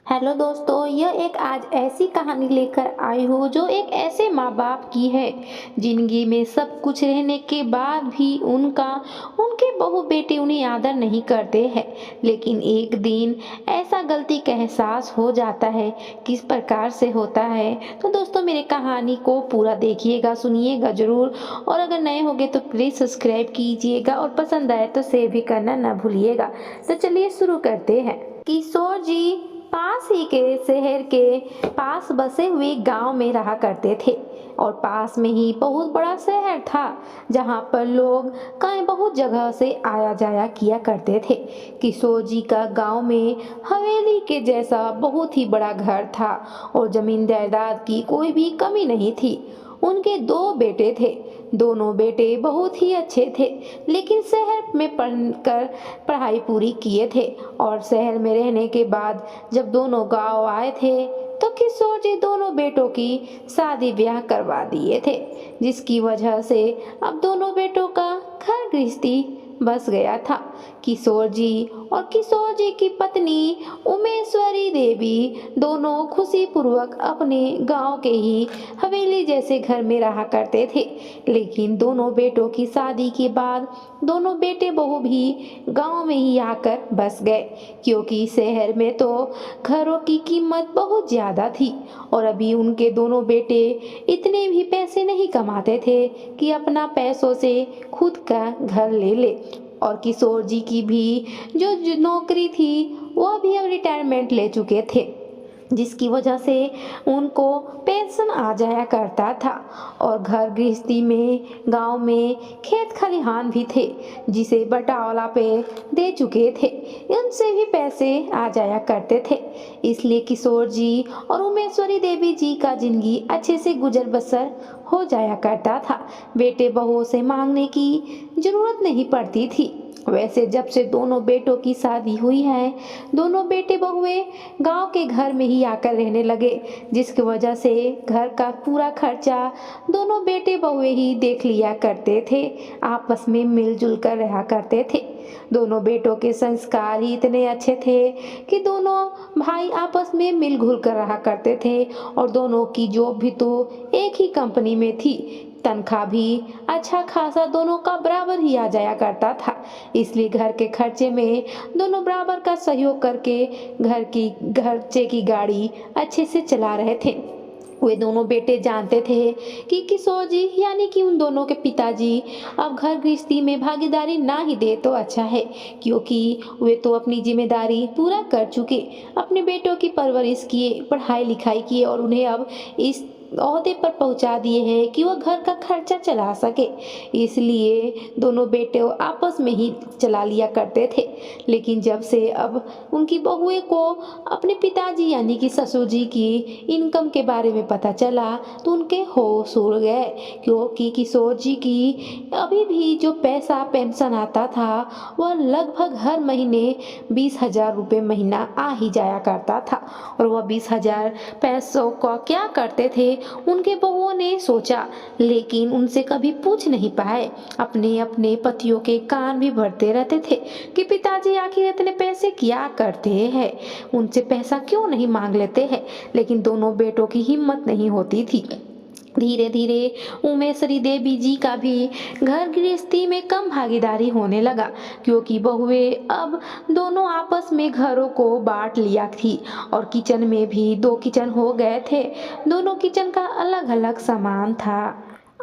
Hello दोस्तों, यह एक आज ऐसी कहानी लेकर आई हूँ जो एक ऐसे माँ बाप की है जिंदगी में सब कुछ रहने के बाद भी उनके बहू बेटे उन्हें आदर नहीं करते हैं। लेकिन एक दिन ऐसा गलती का एहसास हो जाता है। किस प्रकार से होता है तो दोस्तों मेरे कहानी को पूरा देखिएगा, सुनिएगा जरूर। और अगर नए होंगे तो प्लीज सब्सक्राइब कीजिएगा और पसंद आए तो शेयर भी करना ना भूलिएगा। तो चलिए शुरू करते हैं। किशोर जी पास ही के शहर के पास बसे हुए गांव में रहा करते थे और पास में ही बहुत बड़ा शहर था जहां पर लोग कई बहुत जगह से आया जाया किया करते थे। किशोर जी का गांव में हवेली के जैसा बहुत ही बड़ा घर था और जमीन जायदाद की कोई भी कमी नहीं थी। उनके दो बेटे थे। दोनों बेटे बहुत ही अच्छे थे, लेकिन शहर में पढ़कर पढ़ाई पूरी किए थे और शहर में रहने के बाद जब दोनों गांव आए थे तो किशोर जी दोनों बेटों की शादी ब्याह करवा दिए थे, जिसकी वजह से अब दोनों बेटों का घर गृहस्थी बस गया था। किशोर जी और किशोर जी की पत्नी उमेश्वरी देवी दोनों खुशी पूर्वक अपने गांव के ही हवेली जैसे घर में रहा करते थे। लेकिन दोनों बेटों की शादी के बाद दोनों बेटे बहू भी गांव में ही आकर बस गए, क्योंकि शहर में तो घरों की कीमत बहुत ज्यादा थी और अभी उनके दोनों बेटे इतने भी पैसे नहीं कमाते थे कि अपना पैसों से खुद का घर ले ले। और किशोर जी की भी जो नौकरी थी वह भी अब रिटायरमेंट ले चुके थे, जिसकी वजह से उनको पेंशन आ जाया करता था। और घर गृहस्थी में गांव में खेत खलिहान भी थे जिसे बटावला पे दे चुके थे, उनसे भी पैसे आ जाया करते थे। इसलिए किशोर जी और उमेश्वरी देवी जी का जिंदगी अच्छे से गुजर बसर हो जाया करता था। बेटे बहुओं से मांगने की जरूरत नहीं पड़ती थी। वैसे जब से दोनों बेटों की शादी हुई है, दोनों बेटे बहुए गांव के घर में ही आकर रहने लगे, जिसकी वजह से घर का पूरा खर्चा दोनों बेटे बहुए ही देख लिया करते थे। आपस में मिलजुल कर रहा करते थे। दोनों बेटों के संस्कार ही इतने अच्छे थे कि दोनों भाई आपस में मिलजुल कर रहा करते थे और दोनों की जॉब भी तो एक ही कंपनी में थी। तनख्वाह भी अच्छा खासा दोनों का बराबर ही आ जाया करता था। इसलिए घर के खर्चे में दोनों बराबर का सहयोग करके घर की खर्चे की गाड़ी अच्छे से चला रहे थे। वे दोनों बेटे जानते थे कि किशोर जी यानी कि उन दोनों के पिताजी अब घर गृहस्थी में भागीदारी ना ही दे तो अच्छा है, क्योंकि वे तो अपनी जिम्मेदारी पूरा कर चुके, अपने बेटों की परवरिश किए, पढ़ाई लिखाई किए और उन्हें अब इस ओहदे पर पहुंचा दिए हैं कि वह घर का खर्चा चला सके। इसलिए दोनों बेटे आपस में ही चला लिया करते थे। लेकिन जब से अब उनकी बहुएं को अपने पिताजी यानी कि ससुर जी की इनकम के बारे में पता चला तो उनके होश उड़ गए, क्योंकि किशोर जी की अभी भी जो पैसा पेंशन आता था वह लगभग हर महीने 20,000 रुपये महीना आ ही जाया करता था। और वह 20,000 पैसों का क्या करते थे उनके बहुओं ने सोचा, लेकिन उनसे कभी पूछ नहीं पाए। अपने अपने पतियों के कान भी भरते रहते थे कि पिताजी आखिर इतने पैसे क्या करते हैं, उनसे पैसा क्यों नहीं मांग लेते हैं। लेकिन दोनों बेटों की हिम्मत नहीं होती थी। धीरे धीरे उमेश्वरी देवी जी का भी घर गृहस्थी में कम भागीदारी होने लगा, क्योंकि बहुएं अब दोनों आपस में घरों को बांट लिया थी और किचन में भी 2 किचन हो गए थे। दोनों किचन का अलग अलग सामान था।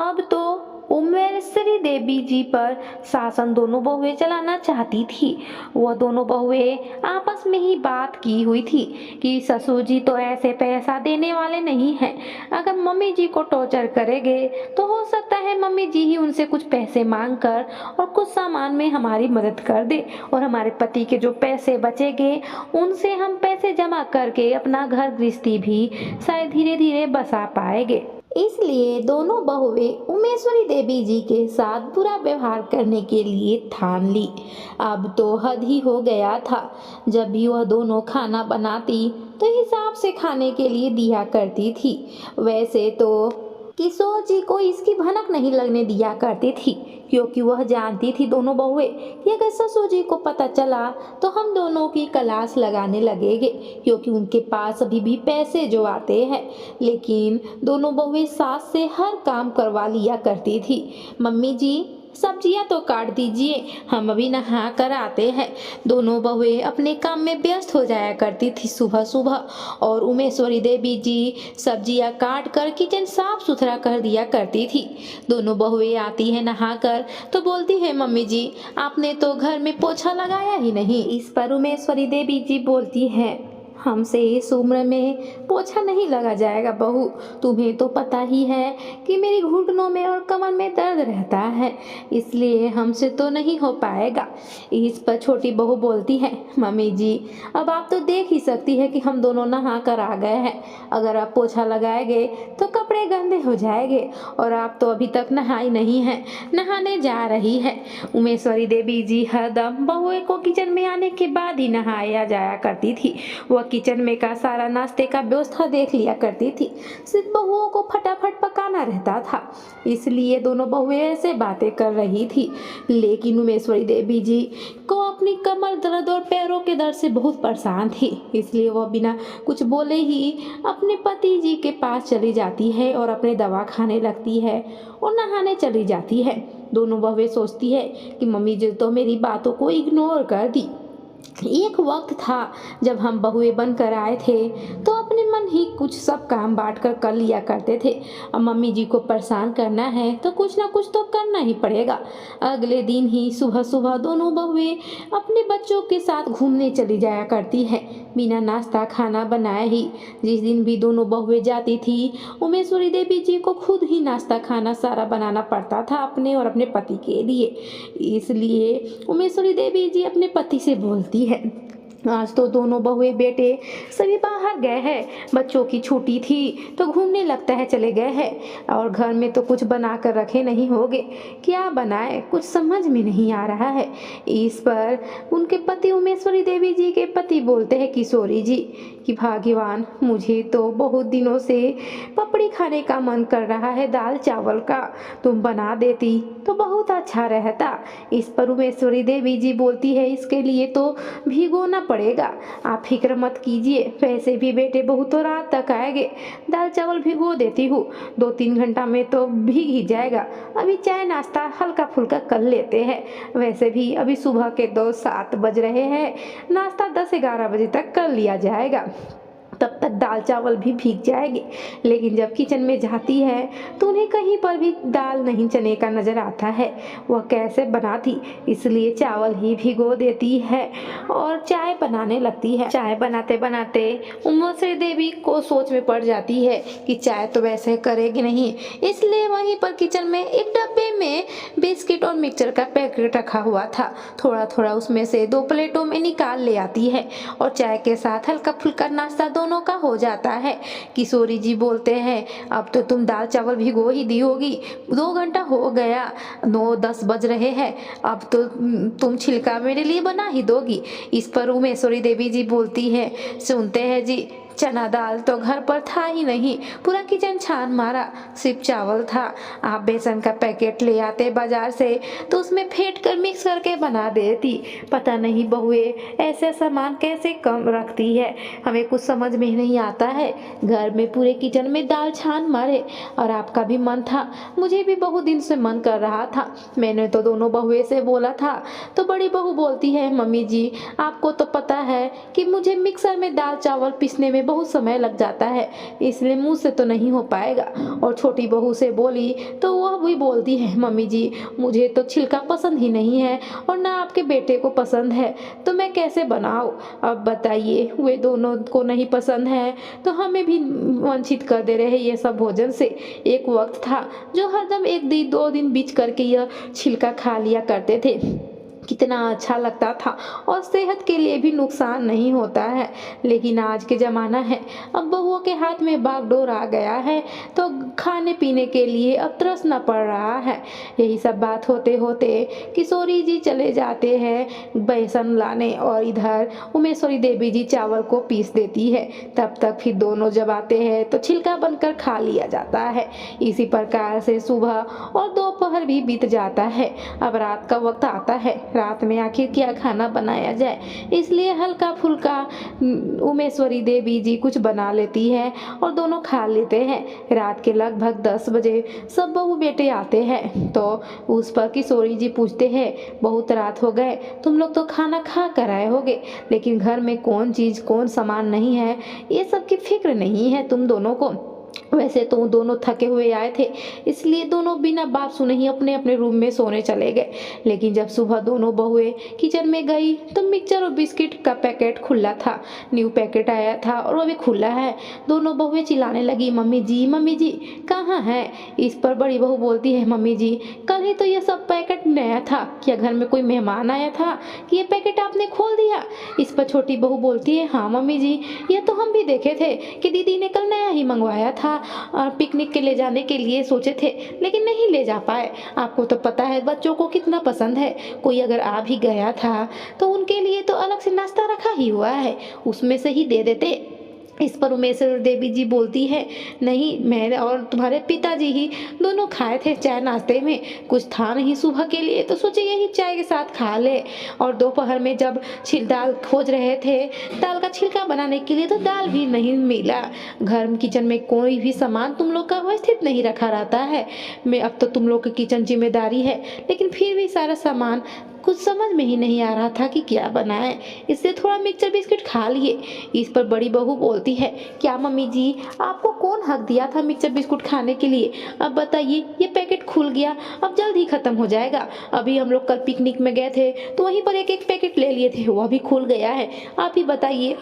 अब तो उमेश्वरी देवी जी पर शासन दोनों बहुएं चलाना चाहती थी। वह दोनों बहुएं आपस में ही बात की हुई थी कि ससुर जी तो ऐसे पैसा देने वाले नहीं हैं। अगर मम्मी जी को टॉर्चर करेंगे तो हो सकता है मम्मी जी ही उनसे कुछ पैसे मांग कर और कुछ सामान में हमारी मदद कर दे, और हमारे पति के जो पैसे बचेंगे उनसे हम पैसे जमा करके अपना घर गृहस्थी भी शायद धीरे धीरे बसा पाएंगे। इसलिए दोनों बहुएं उमेश्वरी देवी जी के साथ बुरा व्यवहार करने के लिए ठान ली। अब तो हद ही हो गया था। जब भी वह दोनों खाना बनाती तो हिसाब से खाने के लिए दिया करती थी। वैसे तो किशोर जी को इसकी भनक नहीं लगने दिया करती थी, क्योंकि वह जानती थी दोनों बहुएं कि अगर ससुर जी को पता चला तो हम दोनों की कलास लगाने लगेंगे, क्योंकि उनके पास अभी भी पैसे जो आते हैं। लेकिन दोनों बहुएं सास से हर काम करवा लिया करती थी। मम्मी जी, सब्जियां तो काट दीजिए, हम अभी नहा कर आते हैं। दोनों बहुएं अपने काम में व्यस्त हो जाया करती थी सुबह सुबह, और उमेश्वरी देवी जी सब्जियां काट कर किचन साफ सुथरा कर दिया करती थी। दोनों बहुएं आती है नहाकर तो बोलती है, मम्मी जी आपने तो घर में पोछा लगाया ही नहीं। इस पर उमेश्वरी देवी जी बोलती है, हमसे इस उम्र में पोछा नहीं लगा जाएगा बहू, तुम्हें तो पता ही है कि मेरी घुटनों में और कमर में दर्द रहता है, इसलिए हमसे तो नहीं हो पाएगा। इस पर छोटी बहू बोलती है, मम्मी जी अब आप तो देख ही सकती है कि हम दोनों नहा कर आ गए हैं, अगर आप पोछा लगाएंगे तो कपड़े गंदे हो जाएंगे, और आप तो अभी तक नहाई नहीं है, नहाने जा रही है। उमेश्वरी देवी जी हरदम बहुओं को किचन में आने के बाद ही नहाया जाया करती थी। वह किचन में का सारा नाश्ते का व्यवस्था देख लिया करती थी, सिर्फ बहुओं को फटाफट पकाना रहता था, इसलिए दोनों बहुएं ऐसे बातें कर रही थी। लेकिन उमेश्वरी देवी जी को अपनी कमर दर्द और पैरों के दर्द से बहुत परेशान थी, इसलिए वह बिना कुछ बोले ही अपने पति जी के पास चली जाती है और अपने दवा खाने लगती है और नहाने चली जाती है। दोनों बहुएं सोचती है कि मम्मी जी तो मेरी बातों को इग्नोर कर दी। एक वक्त था जब हम बहुएं बनकर आए थे तो अपने मन ही कुछ सब काम बांट कर लिया करते थे। अब मम्मी जी को परेशान करना है तो कुछ ना कुछ तो करना ही पड़ेगा। अगले दिन ही सुबह सुबह दोनों बहुएं अपने बच्चों के साथ घूमने चली जाया करती है, बिना नाश्ता खाना बनाए ही। जिस दिन भी दोनों बहुएं जाती थी, उमेश्वरी देवी जी को खुद ही नाश्ता खाना सारा बनाना पड़ता था अपने और अपने पति के लिए। इसलिए उमेश्वरी देवी जी अपने पति से बोलती है, आज तो दोनों बहुएं बेटे सभी बाहर गए हैं, बच्चों की छुट्टी थी तो घूमने लगता है चले गए हैं, और घर में तो कुछ बना कर रखे नहीं होंगे, क्या बनाए कुछ समझ में नहीं आ रहा है। इस पर उनके पति उमेश्वरी देवी जी के पति बोलते हैं किशोरी जी कि भगवान, मुझे तो बहुत दिनों से पपड़ी खाने का मन कर रहा है दाल चावल का, तुम बना देती तो बहुत अच्छा रहता। इस पर उमेश्वरी देवी जी बोलती है, इसके लिए तो भिगोना पड़ेगा, आप फिक्र मत कीजिए, वैसे भी बेटे बहुत तो रात तक आएंगे, दाल चावल भिगो देती हूँ, 2-3 घंटा में तो भीग ही जाएगा, अभी चाय नाश्ता हल्का फुल्का कर लेते हैं, वैसे भी अभी सुबह के 7 बज रहे हैं, नाश्ता 10-11 बजे तक कर लिया जाएगा, तब तक दाल चावल भी भीग जाएंगे। लेकिन जब किचन में जाती है तो उन्हें कहीं पर भी दाल नहीं चने का नजर आता है, वह कैसे बनाती, इसलिए चावल ही भिगो देती है और चाय बनाने लगती है। चाय बनाते बनाते उमेश्वरी देवी को सोच में पड़ जाती है कि चाय तो वैसे करेगी नहीं, इसलिए वहीं पर किचन में एक डब्बे में बिस्किट और मिक्सचर का पैकेट रखा हुआ था, थोड़ा थोड़ा उसमें से 2 प्लेटों में निकाल ले आती है और चाय के साथ हल्का फुल्का नाश्ता दोनों का हो जाता है। किशोरी जी बोलते हैं, अब तो तुम दाल चावल भिगो ही दी होगी, 2 घंटा हो गया, 9-10 बज रहे हैं, अब तो तुम छिलका मेरे लिए बना ही दोगी। इस पर उमेश्वरी देवी जी बोलती है, सुनते हैं जी, चना दाल तो घर पर था ही नहीं, पूरा किचन छान मारा, सिर्फ चावल था, आप बेसन का पैकेट ले आते बाजार से तो उसमें फेंट कर मिक्स करके बना देती, पता नहीं बहुएं ऐसे सामान कैसे कम रखती है, हमें कुछ समझ में नहीं आता है, घर में पूरे किचन में दाल छान मारे, और आपका भी मन था, मुझे भी बहुत दिन से मन कर रहा था, मैंने तो दोनों बहुएं से बोला था। तो बड़ी बहू बोलती है, मम्मी जी आपको तो पता है कि मुझे मिक्सर में दाल चावल पीसने में बहुत समय लग जाता है, इसलिए मुंह से तो नहीं हो पाएगा। और छोटी बहू से बोली तो वह भी बोलती है, मम्मी जी मुझे तो छिलका पसंद ही नहीं है और ना आपके बेटे को पसंद है, तो मैं कैसे बनाऊं, अब बताइए, वे दोनों को नहीं पसंद है तो हमें भी वंचित कर दे रहे हैं ये सब भोजन से। एक वक्त था जो हरदम 1-2 दिन बीच करके यह छिलका खा लिया करते थे, कितना अच्छा लगता था और सेहत के लिए भी नुकसान नहीं होता है। लेकिन आज के ज़माना है, अब बहुओं के हाथ में बागडोर आ गया है, तो खाने पीने के लिए अब तरसना पड़ रहा है। यही सब बात होते होते किशोरी जी चले जाते हैं बेसन लाने और इधर उमेश्वरी देवी जी चावल को पीस देती है। तब तक फिर दोनों जब आते हैं तो छिलका बनकर खा लिया जाता है। इसी प्रकार से सुबह और दोपहर भी बीत जाता है। अब रात का वक्त आता है। रात में आखिर क्या खाना बनाया जाए, इसलिए हल्का फुल्का उमेश्वरी देवी जी कुछ बना लेती है और दोनों खा लेते हैं। रात के लगभग 10 बजे सब बहू बेटे आते हैं तो उस पर किशोरी जी पूछते हैं, बहुत रात हो गए, तुम लोग तो खाना खा कर आए होगे, लेकिन घर में कौन चीज़ कौन सामान नहीं है ये सब की फिक्र नहीं है तुम दोनों को। वैसे तो दोनों थके हुए आए थे, इसलिए दोनों बिना बात सुने ही अपने अपने रूम में सोने चले गए। लेकिन जब सुबह दोनों बहुएं किचन में गई तो मिक्सचर और बिस्किट का पैकेट खुला था। न्यू पैकेट आया था और वो भी खुला है। दोनों बहुएं चिल्लाने लगी, मम्मी जी कहाँ है? इस पर बड़ी बहू बोलती है, मम्मी जी कल ही तो ये सब पैकेट नया था, क्या घर में कोई मेहमान आया था कि ये पैकेट आपने खोल दिया? इस पर छोटी बहू बोलती है, हाँ मम्मी जी, ये तो हम भी देखे थे कि दीदी ने कल नया ही मंगवाया था और पिकनिक के ले जाने के लिए सोचे थे, लेकिन नहीं ले जा पाए। आपको तो पता है बच्चों को कितना पसंद है, कोई अगर आ भी गया था तो उनके लिए तो अलग से नाश्ता रखा ही हुआ है, उसमें से ही दे देते। इस पर उमेश्वरी देवी जी बोलती है, नहीं, मैं और तुम्हारे पिताजी ही दोनों खाए थे चाय नाश्ते में, कुछ था नहीं सुबह के लिए तो सोचे यही चाय के साथ खा ले। और दोपहर में जब दाल खोज रहे थे, दाल का छिलका बनाने के लिए, तो दाल भी नहीं मिला। घर किचन में कोई भी सामान तुम लोग का व्यवस्थित नहीं रखा रहता है। मैं अब तो तुम लोग की किचन जिम्मेदारी है, लेकिन फिर भी सारा सामान कुछ समझ में ही नहीं आ रहा था कि क्या बनाए, इससे थोड़ा मिक्सचर बिस्किट खा लिए। इस पर बड़ी बहू बोलती है, क्या मम्मी जी, आपको कौन हक दिया था मिक्सचर बिस्कुट खाने के लिए? अब बताइए, ये पैकेट खुल गया, अब जल्द ही खत्म हो जाएगा। अभी हम लोग कल पिकनिक में गए थे तो वहीं पर एक एक पैकेट ले लिए थे, वह भी खुल गया है। आप ही बताइए,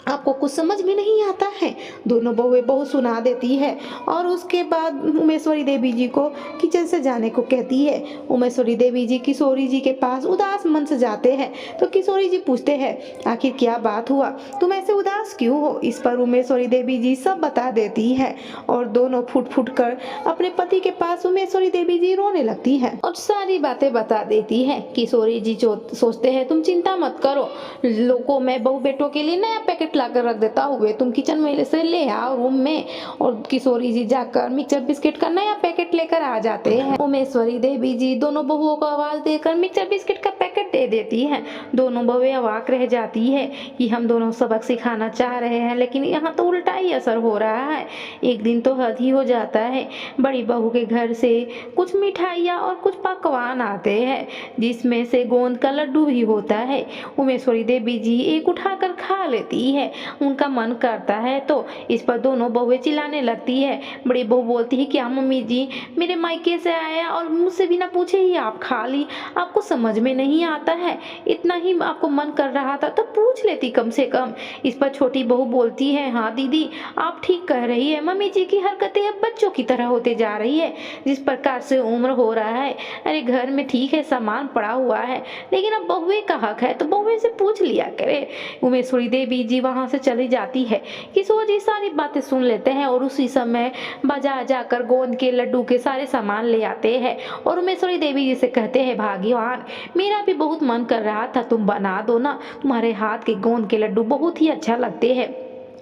आपको कुछ समझ में नहीं आता है? दोनों बहुएं बहुत सुना देती है और उसके बाद उमेश्वरी देवी जी को किचन से जाने को कहती है। उमेश्वरी देवी जी किशोरी जी के पास उदास मन से जाते हैं तो किशोरी जी पूछते हैं, आखिर क्या बात हुआ, तुम ऐसे उदास क्यों हो? इस पर उमेश्वरी देवी जी सब बता देती है और दोनों फुट फुट कर अपने पति के पास उमेश्वरी देवी जी रोने लगती है और सारी बातें बता देती है। किशोरी जी सोचते हैं, तुम चिंता मत करो, लोगों मैं बहू बेटों के लिए नया पैकेट लाकर रख देता हूँ, तुम किचन में से ले आओ रूम में। और किशोरी जी जाकर मिक्सचर बिस्किट का नया पैकेट लेकर आ जाते हैं। उमेश्वरी देवी जी दोनों बहुओं को आवाज देकर मिक्सचर बिस्किट का पैकेट दे देती है। दोनों बहुएं अवाक रह जाती है कि हम दोनों सबक सिखाना चाह रहे हैं, लेकिन यहाँ तो उल्टा ही असर हो रहा है। एक दिन तो हद ही हो जाता है, बड़ी बहू के घर से कुछ मिठाइयाँ और कुछ पकवान आते हैं, जिसमें से गोंद का लड्डू भी होता है। उमेश्वरी देवी जी एक उठाकर खा लेती है, उनका मन करता है तो। इस पर दोनों बहुएं चिल्लाने लगती है। बड़ी बहू बोलती है, क्या मम्मी जी, मेरे मायके से आया और मुझसे बिना पूछे ही आप खा ली, आपको समझ में नहीं आता है? इतना ही आपको मन कर रहा था तो पूछ लेती कम से कम। इस पर छोटी बहू बोलती है, हाँ दीदी, आप ठीक कह रही है, मम्मी जी की हरकतें अब बच्चों की तरह होते जा रही है, जिस प्रकार से उम्र हो रहा है। अरे घर में ठीक है सामान पड़ा हुआ है, लेकिन अब बहुएं का हक है तो बहुएं से पूछ लिया करे। उमेश्वरी देवी जी वहां से चली जाती है। किशोर जी सारी बातें सुन लेते हैं और उसी समय बाजार जाकर गोंद के लड्डू के सारे सामान ले आते हैं और उमेश्वरी देवी जी से कहते हैं, भाग्यवान, मेरा भी बहुत मन कर रहा था, तुम बना दो ना, तुम्हारे हाथ के गोंद के लड्डू बहुत ही अच्छा लगते हैं।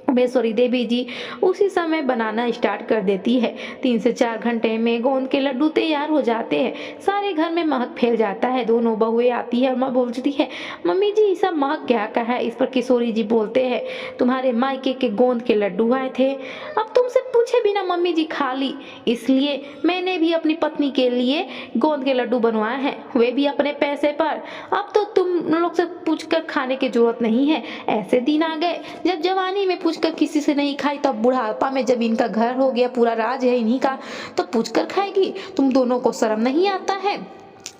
उमेश्वरी देवी जी उसी समय बनाना स्टार्ट कर देती है। 3 से 4 घंटे में गोंद के लड्डू तैयार हो जाते हैं। सारे घर में महक फैल जाता है। दोनों बहुएं आती है और माँ बोलती है, मम्मी जी सब महक क्या का है? इस पर किशोरी जी बोलते हैं, तुम्हारे मायके के गोंद के लड्डू आए थे, अब तुमसे पूछे बिना मम्मी जी खा ली, इसलिए मैंने भी अपनी पत्नी के लिए गोंद के लड्डू बनवाए हैं, वे भी अपने पैसे पर। अब तो तुम लोग से पूछकर खाने की जरूरत नहीं है। ऐसे दिन आ गए जब जवानी में पूछकर किसी से नहीं खाई, तब बुढ़ापा में जब इनका घर हो गया, पूरा राज है इन्हीं का, तो पूछकर खाएगी? तुम दोनों को शर्म नहीं आता है?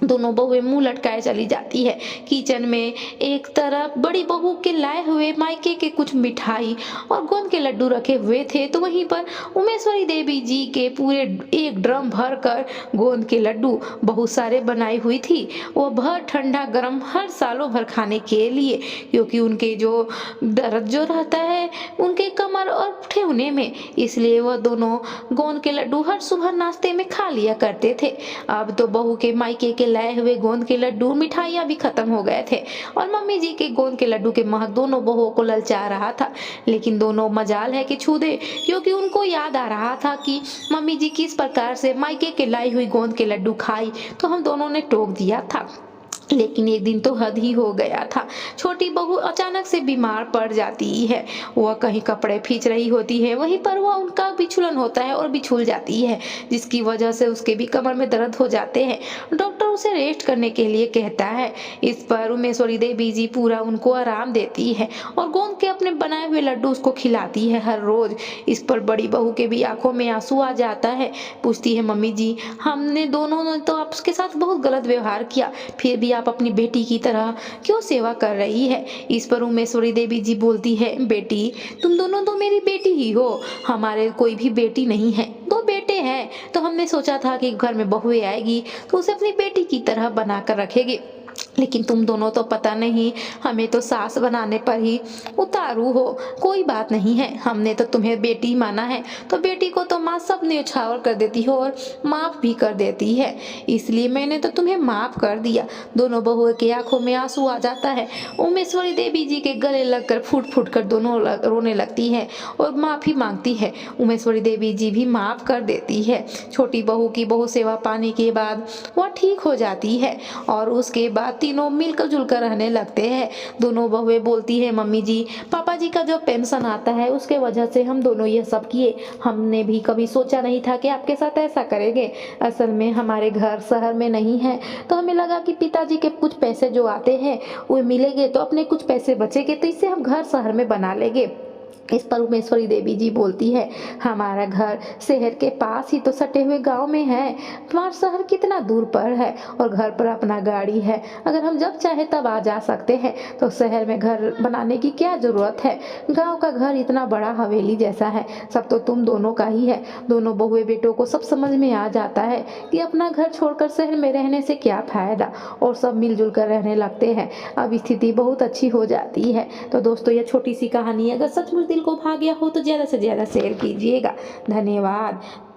दोनों बहुएं मुंह लटकाए चली जाती है। किचन में एक तरफ बड़ी बहू के लाए हुए मायके के कुछ मिठाई और गोंद के लड्डू रखे हुए थे, तो वहीं पर उमेश्वरी देवी जी के पूरे एक ड्रम भर कर गोंद के लड्डू बहुत सारे बनाई हुई थी। वो भर ठंडा गरम हर सालों भर खाने के लिए, क्योंकि उनके जो दर्द जो रहता है उनके कमर और ठेहुने में, इसलिए वह दोनों गोंद के लड्डू हर सुबह नाश्ते में खा लिया करते थे। अब तो बहू के मायके के लाए हुए गोंद के लड्डू मिठाइयाँ भी खत्म हो गए थे और मम्मी जी के गोंद के लड्डू के महक दोनों बहुओं को ललचा रहा था। लेकिन दोनों मजाल है कि छू दे, क्योंकि उनको याद आ रहा था कि मम्मी जी किस प्रकार से मायके के लाई हुई गोंद के लड्डू खाई तो हम दोनों ने टोक दिया था। लेकिन एक दिन तो हद ही हो गया था। छोटी बहू अचानक से बीमार पड़ जाती है। वह कहीं कपड़े खींच रही होती है, वहीं पर वह उनका बिछुलन होता है और बिछुल जाती है, जिसकी वजह से उसके भी कमर में दर्द हो जाते हैं। डॉक्टर उसे रेस्ट करने के लिए कहता है। इस पर उमेश्वरी देवी जी पूरा उनको आराम देती है और गोंद के अपने बनाए हुए लड्डू उसको खिलाती है हर रोज। इस पर बड़ी बहू के भी आंखों में आंसू आ जाता है। पूछती है, मम्मी जी, हमने दोनों ने तो आपके साथ बहुत गलत व्यवहार किया, फिर भी आप अपनी बेटी की तरह क्यों सेवा कर रही है। इस पर उमेश्वरी देवी जी बोलती है, बेटी, तुम दोनों तो मेरी बेटी ही हो, हमारे कोई भी बेटी नहीं है, दो बेटे हैं। तो हमने सोचा था कि घर में बहुएं आएगी तो उसे अपनी बेटी की तरह बनाकर रखेंगे, लेकिन तुम दोनों तो पता नहीं हमें तो सास बनाने पर ही उतारू हो। कोई बात नहीं है, हमने तो तुम्हें बेटी माना है, तो बेटी को तो माँ सब न्यौछावर कर देती हो और माफ भी कर देती है, इसलिए मैंने तो तुम्हें माफ कर दिया। दोनों बहुओं की आंखों में आंसू आ जाता है। उमेश्वरी देवी जी के गले लगकर फूट फूट कर दोनों रोने लगती है और माफी मांगती है। उमेश्वरी देवी जी भी माफ कर देती है। छोटी बहू की बहु सेवा पाने के बाद वह ठीक हो जाती है और उसके बाद तीनों मिलकर जुलकर रहने लगते हैं। दोनों बहुएं बोलती है, मम्मी जी, पापा जी का जो पेंशन आता है उसके वजह से हम दोनों ये सब किए। हमने भी कभी सोचा नहीं था कि आपके साथ ऐसा करेंगे। असल में हमारे घर शहर में नहीं है, तो हमें लगा कि पिताजी के कुछ पैसे जो आते हैं वो मिलेंगे तो अपने कुछ पैसे बचेंगे, तो इससे हम घर शहर में बना लेंगे। इस पर उमेश्वरी देवी जी बोलती है, हमारा घर शहर के पास ही तो सटे हुए गांव में है, हमारा शहर कितना दूर पर है और घर पर अपना गाड़ी है, अगर हम जब चाहे तब आ जा सकते हैं, तो शहर में घर बनाने की क्या जरूरत है। गांव का घर इतना बड़ा हवेली जैसा है, सब तो तुम दोनों का ही है। दोनों बहुए बेटों को सब समझ में आ जाता है कि अपना घर छोड़कर शहर में रहने से क्या फायदा, और सब मिलजुल कर रहने लगते हैं। अब स्थिति बहुत अच्छी हो जाती है। तो दोस्तों, यह छोटी सी कहानी अगर सचमुच दिल को भा गया हो तो ज़्यादा से ज़्यादा शेयर कीजिएगा। धन्यवाद।